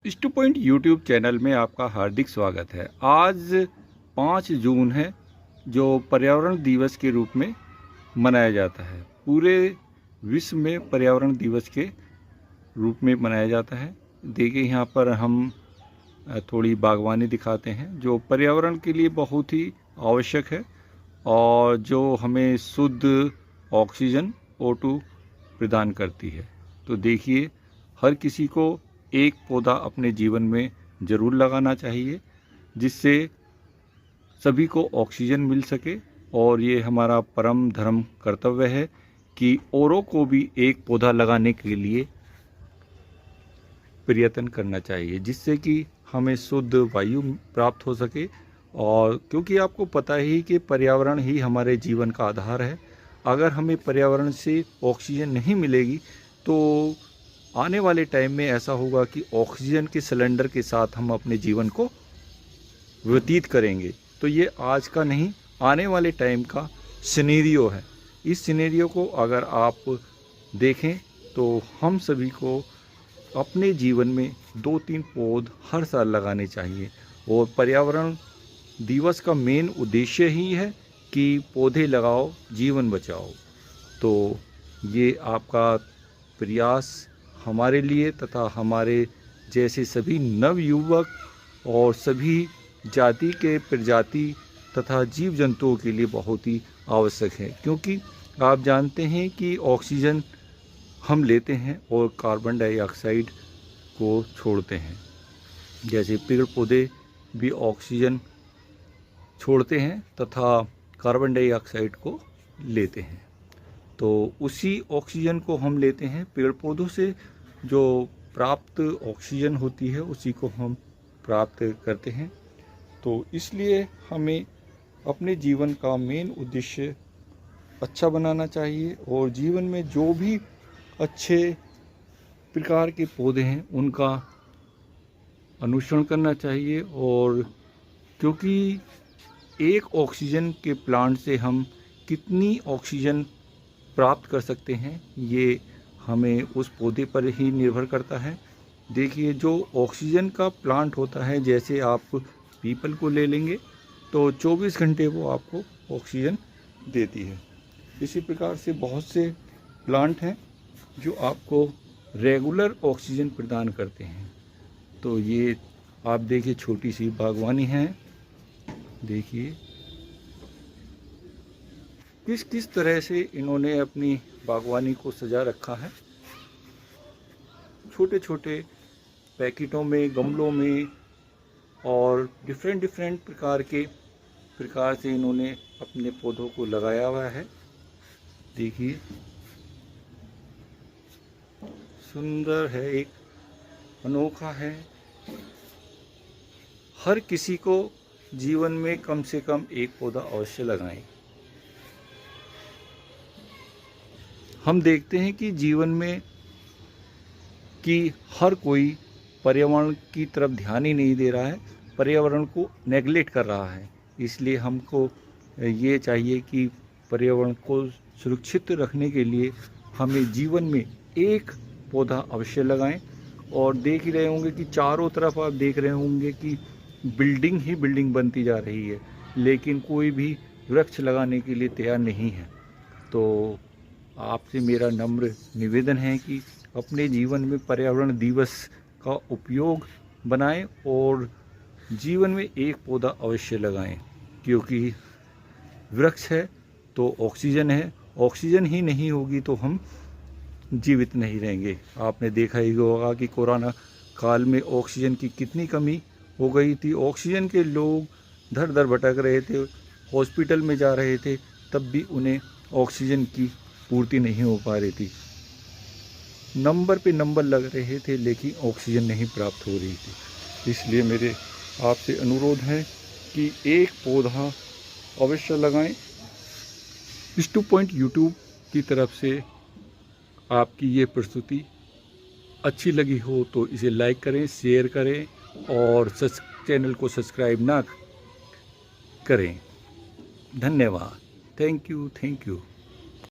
Two point YouTube channel में आपका हार्दिक स्वागत है। आज 5 जून है जो पर्यावरण दिवस के रूप में मनाया जाता है। पूरे विश्व में पर्यावरण दिवस के रूप में मनाया जाता है। देखिए यहाँ पर हम थोड़ी बागवानी दिखाते हैं जो पर्यावरण के लिए बहुत ही आवश्यक है और जो हमें शुद्ध ऑक्सीजन O2 प्रदान करती है। तो देखिए हर किसी को एक पौधा अपने जीवन में ज़रूर लगाना चाहिए जिससे सभी को ऑक्सीजन मिल सके। और ये हमारा परम धर्म कर्तव्य है कि औरों को भी एक पौधा लगाने के लिए प्रयत्न करना चाहिए जिससे कि हमें शुद्ध वायु प्राप्त हो सके। और क्योंकि आपको पता ही कि पर्यावरण ही हमारे जीवन का आधार है। अगर हमें पर्यावरण से ऑक्सीजन नहीं मिलेगी तो आने वाले टाइम में ऐसा होगा कि ऑक्सीजन के सिलेंडर के साथ हम अपने जीवन को व्यतीत करेंगे। तो ये आज का नहीं, आने वाले टाइम का सिनेरियो है। इस सिनेरियो को अगर आप देखें तो हम सभी को अपने जीवन में 2-3 पौध हर साल लगाने चाहिए। और पर्यावरण दिवस का मेन उद्देश्य ही है कि पौधे लगाओ, जीवन बचाओ। तो ये आपका प्रयास हमारे लिए तथा हमारे जैसे सभी नवयुवक और सभी जाति के प्रजाति तथा जीव जंतुओं के लिए बहुत ही आवश्यक है। क्योंकि आप जानते हैं कि ऑक्सीजन हम लेते हैं और कार्बन डाइऑक्साइड को छोड़ते हैं। जैसे पेड़ पौधे भी ऑक्सीजन छोड़ते हैं तथा कार्बन डाइऑक्साइड को लेते हैं। तो उसी ऑक्सीजन को हम लेते हैं पेड़ पौधों से। जो प्राप्त ऑक्सीजन होती है उसी को हम प्राप्त करते हैं। तो इसलिए हमें अपने जीवन का मेन उद्देश्य अच्छा बनाना चाहिए और जीवन में जो भी अच्छे प्रकार के पौधे हैं उनका अनुसरण करना चाहिए। और क्योंकि एक ऑक्सीजन के प्लांट से हम कितनी ऑक्सीजन प्राप्त कर सकते हैं ये हमें उस पौधे पर ही निर्भर करता है। देखिए जो ऑक्सीजन का प्लांट होता है, जैसे आप पीपल को ले लेंगे तो 24 घंटे वो आपको ऑक्सीजन देती है। इसी प्रकार से बहुत से प्लांट हैं जो आपको रेगुलर ऑक्सीजन प्रदान करते हैं। तो ये आप देखिए छोटी सी बागवानी है। देखिए किस किस तरह से इन्होंने अपनी बागवानी को सजा रखा है। छोटे छोटे पैकेटों में, गमलों में और डिफरेंट प्रकार से इन्होंने अपने पौधों को लगाया हुआ है। देखिए सुंदर है, एक अनोखा है। हर किसी को जीवन में कम से कम एक पौधा अवश्य लगाएं। हम देखते हैं कि जीवन में कि हर कोई पर्यावरण की तरफ ध्यान ही नहीं दे रहा है, पर्यावरण को नेगलेक्ट कर रहा है। इसलिए हमको ये चाहिए कि पर्यावरण को सुरक्षित रखने के लिए हमें जीवन में एक पौधा अवश्य लगाएं। और देख ही रहे होंगे कि चारों तरफ आप देख रहे होंगे कि बिल्डिंग ही बिल्डिंग बनती जा रही है, लेकिन कोई भी वृक्ष लगाने के लिए तैयार नहीं है। तो आपसे मेरा नम्र निवेदन है कि अपने जीवन में पर्यावरण दिवस का उपयोग बनाएं और जीवन में एक पौधा अवश्य लगाएं। क्योंकि वृक्ष है तो ऑक्सीजन है, ऑक्सीजन ही नहीं होगी तो हम जीवित नहीं रहेंगे। आपने देखा ही होगा कि कोरोना काल में ऑक्सीजन की कितनी कमी हो गई थी। ऑक्सीजन के लोग दर दर भटक रहे थे, हॉस्पिटल में जा रहे थे, तब भी उन्हें ऑक्सीजन की पूर्ति नहीं हो पा रही थी। नंबर पे नंबर लग रहे थे लेकिन ऑक्सीजन नहीं प्राप्त हो रही थी। इसलिए मेरे आपसे अनुरोध है कि एक पौधा अवश्य लगाएं। टू पॉइंट यूट्यूब की तरफ से आपकी ये प्रस्तुति अच्छी लगी हो तो इसे लाइक करें, शेयर करें और चैनल को सब्सक्राइब ना करें। धन्यवाद। Thank you.